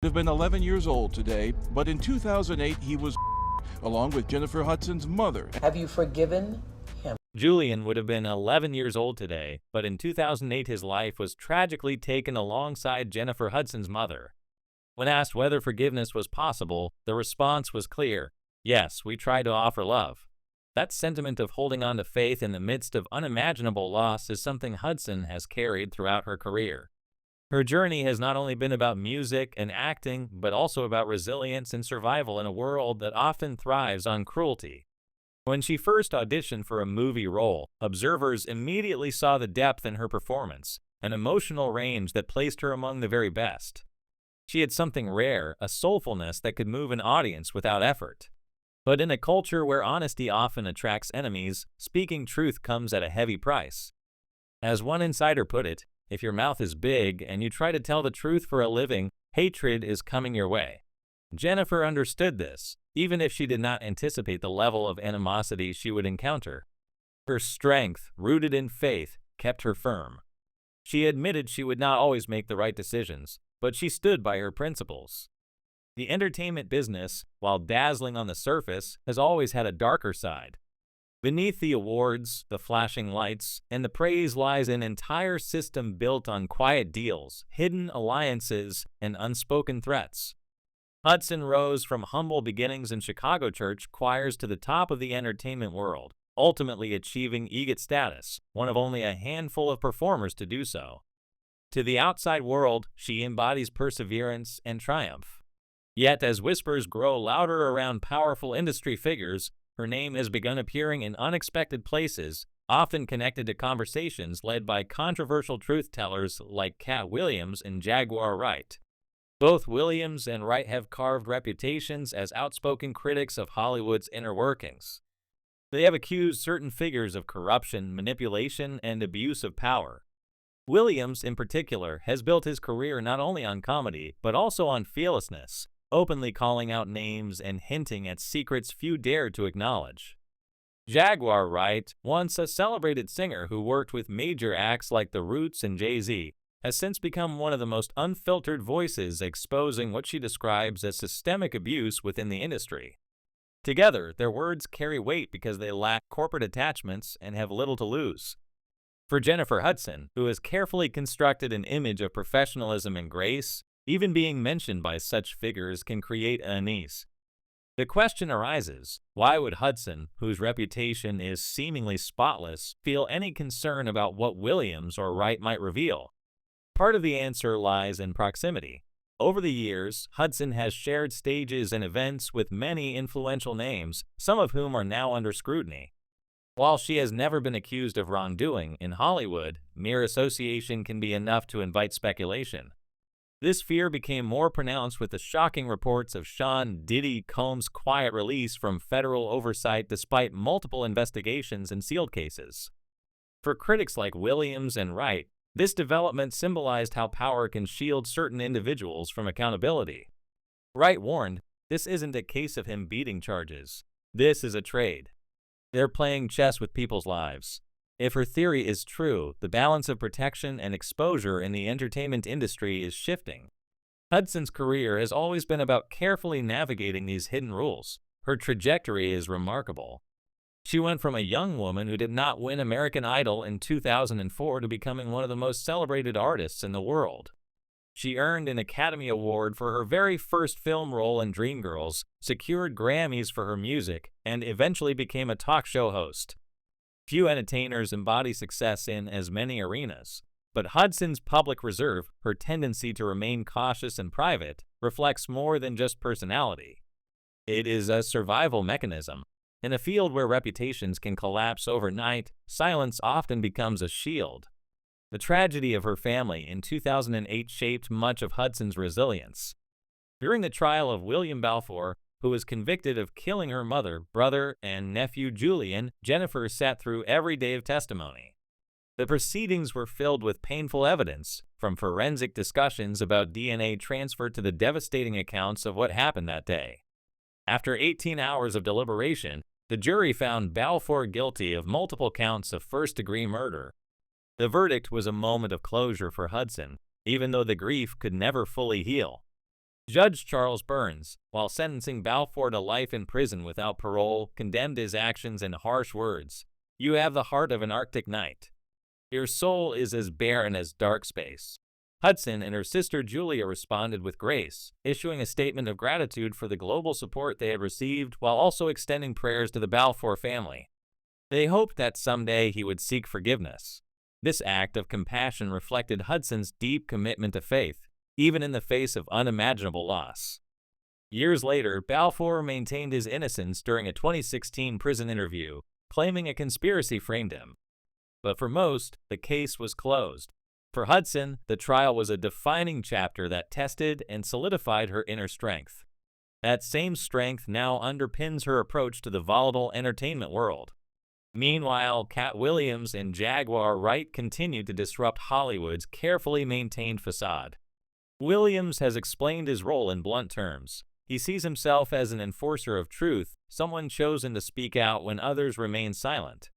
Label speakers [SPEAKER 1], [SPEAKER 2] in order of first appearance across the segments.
[SPEAKER 1] Have been 11 years old today, but in 2008 he was along with Jennifer Hudson's mother.
[SPEAKER 2] Have you forgiven him?
[SPEAKER 3] Julian would have been 11 years old today, but in 2008 his life was tragically taken alongside Jennifer Hudson's mother. When asked whether forgiveness was possible, the response was clear: yes, we try to offer love. That sentiment of holding on to faith in the midst of unimaginable loss is something Hudson has carried throughout her career. Her journey has not only been about music and acting, but also about resilience and survival in a world that often thrives on cruelty. When she first auditioned for a movie role, observers immediately saw the depth in her performance, an emotional range that placed her among the very best. She had something rare, a soulfulness that could move an audience without effort. But in a culture where honesty often attracts enemies, speaking truth comes at a heavy price. As one insider put it, if your mouth is big and you try to tell the truth for a living, hatred is coming your way. Jennifer understood this, even if she did not anticipate the level of animosity she would encounter. Her strength, rooted in faith, kept her firm. She admitted she would not always make the right decisions, but she stood by her principles. The entertainment business, while dazzling on the surface, has always had a darker side. Beneath the awards, the flashing lights, and the praise lies an entire system built on quiet deals, hidden alliances, and unspoken threats. Hudson rose from humble beginnings in Chicago church choirs to the top of the entertainment world, ultimately achieving EGOT status, one of only a handful of performers to do so. To the outside world, she embodies perseverance and triumph. Yet as whispers grow louder around powerful industry figures, her name has begun appearing in unexpected places, often connected to conversations led by controversial truth-tellers like Katt and Jaguar Wright. Both Williams and Wright have carved reputations as outspoken critics of Hollywood's inner workings. They have accused certain figures of corruption, manipulation, and abuse of power. Williams, in particular, has built his career not only on comedy, but also on fearlessness, openly calling out names and hinting at secrets few dared to acknowledge. Jaguar Wright, once a celebrated singer who worked with major acts like The Roots and Jay-Z, has since become one of the most unfiltered voices exposing what she describes as systemic abuse within the industry. Together, their words carry weight because they lack corporate attachments and have little to lose. For Jennifer Hudson, who has carefully constructed an image of professionalism and grace, even being mentioned by such figures can create unease. The question arises, why would Hudson, whose reputation is seemingly spotless, feel any concern about what Williams or Wright might reveal? Part of the answer lies in proximity. Over the years, Hudson has shared stages and events with many influential names, some of whom are now under scrutiny. While she has never been accused of wrongdoing, in Hollywood, mere association can be enough to invite speculation. This fear became more pronounced with the shocking reports of Sean Diddy Combs' quiet release from federal oversight despite multiple investigations and sealed cases. For critics like Williams and Wright, this development symbolized how power can shield certain individuals from accountability. Wright warned, "This isn't a case of him beating charges. This is a trade. They're playing chess with people's lives." If her theory is true, the balance of protection and exposure in the entertainment industry is shifting. Hudson's career has always been about carefully navigating these hidden rules. Her trajectory is remarkable. She went from a young woman who did not win American Idol in 2004 to becoming one of the most celebrated artists in the world. She earned an Academy Award for her very first film role in Dreamgirls, secured Grammys for her music, and eventually became a talk show host. Few entertainers embody success in as many arenas, but Hudson's public reserve, her tendency to remain cautious and private, reflects more than just personality. It is a survival mechanism. In a field where reputations can collapse overnight, silence often becomes a shield. The tragedy of her family in 2008 shaped much of Hudson's resilience. During the trial of William Balfour, who was convicted of killing her mother, brother, and nephew Julian, Jennifer sat through every day of testimony. The proceedings were filled with painful evidence, from forensic discussions about DNA transfer to the devastating accounts of what happened that day. After 18 hours of deliberation, the jury found Balfour guilty of multiple counts of first-degree murder. The verdict was a moment of closure for Hudson, even though the grief could never fully heal. Judge Charles Burns, while sentencing Balfour to life in prison without parole, condemned his actions in harsh words. "You have the heart of an Arctic night. Your soul is as barren as dark space." Hudson and her sister Julia responded with grace, issuing a statement of gratitude for the global support they had received while also extending prayers to the Balfour family. They hoped that someday he would seek forgiveness. This act of compassion reflected Hudson's deep commitment to faith, even in the face of unimaginable loss. Years later, Balfour maintained his innocence during a 2016 prison interview, claiming a conspiracy framed him. But for most, the case was closed. For Hudson, the trial was a defining chapter that tested and solidified her inner strength. That same strength now underpins her approach to the volatile entertainment world. Meanwhile, Katt Williams and Jaguar Wright continue to disrupt Hollywood's carefully maintained facade. Williams has explained his role in blunt terms. He sees himself as an enforcer of truth, someone chosen to speak out when others remain silent.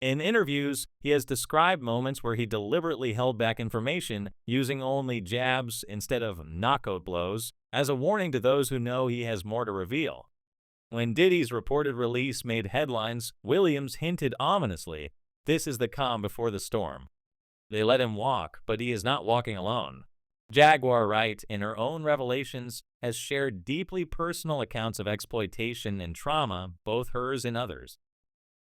[SPEAKER 3] In interviews, he has described moments where he deliberately held back information, using only jabs instead of knockout blows, as a warning to those who know he has more to reveal. When Diddy's reported release made headlines, Williams hinted ominously, "This is the calm before the storm." They let him walk, but he is not walking alone. Jaguar Wright, in her own revelations, has shared deeply personal accounts of exploitation and trauma, both hers and others.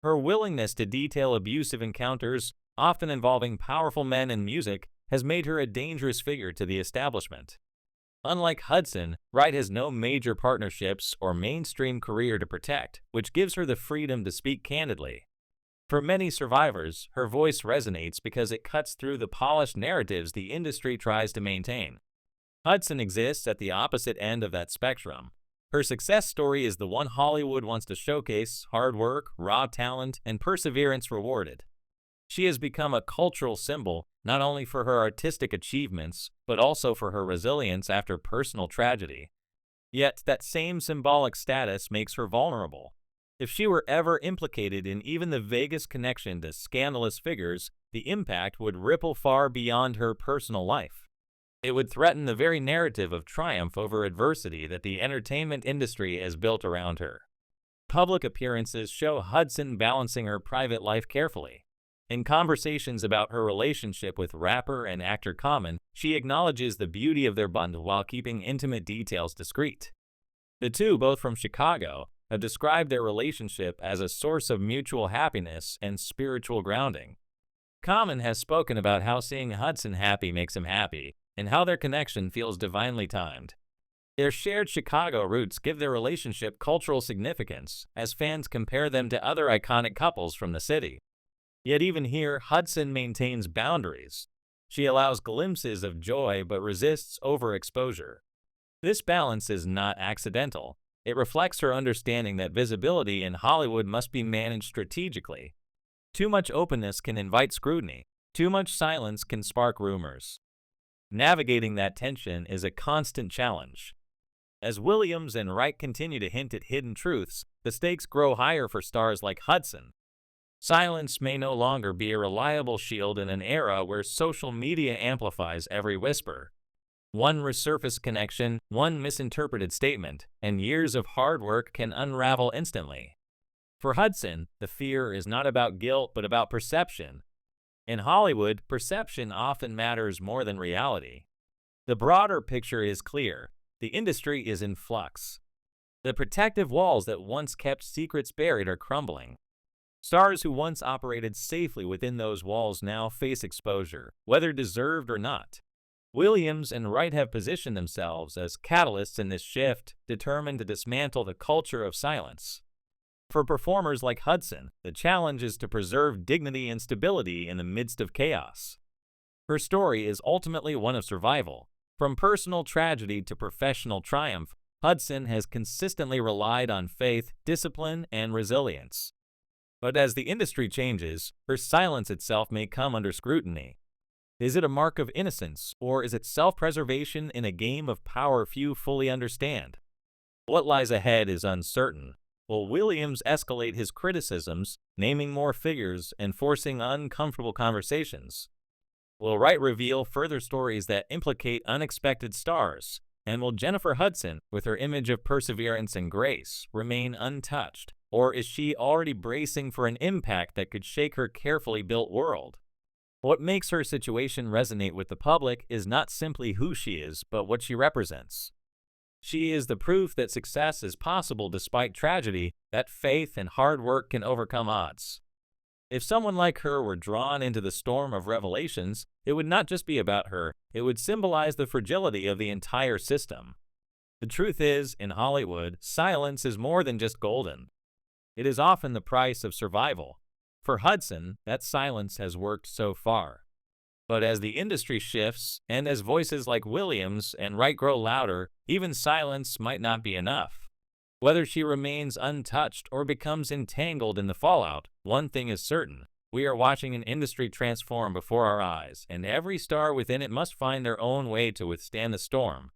[SPEAKER 3] Her willingness to detail abusive encounters, often involving powerful men and music, has made her a dangerous figure to the establishment. Unlike Hudson, Wright has no major partnerships or mainstream career to protect, which gives her the freedom to speak candidly. For many survivors, her voice resonates because it cuts through the polished narratives the industry tries to maintain. Hudson exists at the opposite end of that spectrum. Her success story is the one Hollywood wants to showcase: hard work, raw talent, and perseverance rewarded. She has become a cultural symbol, not only for her artistic achievements, but also for her resilience after personal tragedy. Yet, that same symbolic status makes her vulnerable. If she were ever implicated in even the vaguest connection to scandalous figures, the impact would ripple far beyond her personal life. It would threaten the very narrative of triumph over adversity that the entertainment industry has built around her. Public appearances show Hudson balancing her private life carefully. In conversations about her relationship with rapper and actor Common, she acknowledges the beauty of their bond while keeping intimate details discreet. The two, both from Chicago, have described their relationship as a source of mutual happiness and spiritual grounding. Common has spoken about how seeing Hudson happy makes him happy, and how their connection feels divinely timed. Their shared Chicago roots give their relationship cultural significance, as fans compare them to other iconic couples from the city. Yet even here, Hudson maintains boundaries. She allows glimpses of joy but resists overexposure. This balance is not accidental. It reflects her understanding that visibility in Hollywood must be managed strategically. Too much openness can invite scrutiny. Too much silence can spark rumors. Navigating that tension is a constant challenge. As Williams and Wright continue to hint at hidden truths, the stakes grow higher for stars like Hudson. Silence may no longer be a reliable shield in an era where social media amplifies every whisper. One resurfaced connection, one misinterpreted statement, and years of hard work can unravel instantly. For Hudson, the fear is not about guilt but about perception. In Hollywood, perception often matters more than reality. The broader picture is clear. The industry is in flux. The protective walls that once kept secrets buried are crumbling. Stars who once operated safely within those walls now face exposure, whether deserved or not. Williams and Wright have positioned themselves as catalysts in this shift, determined to dismantle the culture of silence. For performers like Hudson, the challenge is to preserve dignity and stability in the midst of chaos. Her story is ultimately one of survival. From personal tragedy to professional triumph, Hudson has consistently relied on faith, discipline, and resilience. But as the industry changes, her silence itself may come under scrutiny. Is it a mark of innocence, or is it self-preservation in a game of power few fully understand? What lies ahead is uncertain. Will Williams escalate his criticisms, naming more figures and forcing uncomfortable conversations? Will Wright reveal further stories that implicate unexpected stars? And will Jennifer Hudson, with her image of perseverance and grace, remain untouched? Or is she already bracing for an impact that could shake her carefully built world? What makes her situation resonate with the public is not simply who she is, but what she represents. She is the proof that success is possible despite tragedy, that faith and hard work can overcome odds. If someone like her were drawn into the storm of revelations, it would not just be about her, it would symbolize the fragility of the entire system. The truth is, in Hollywood, silence is more than just golden. It is often the price of survival. For Hudson, that silence has worked so far. But as the industry shifts, and as voices like Williams and Wright grow louder, even silence might not be enough. Whether she remains untouched or becomes entangled in the fallout, one thing is certain. We are watching an industry transform before our eyes, and every star within it must find their own way to withstand the storm.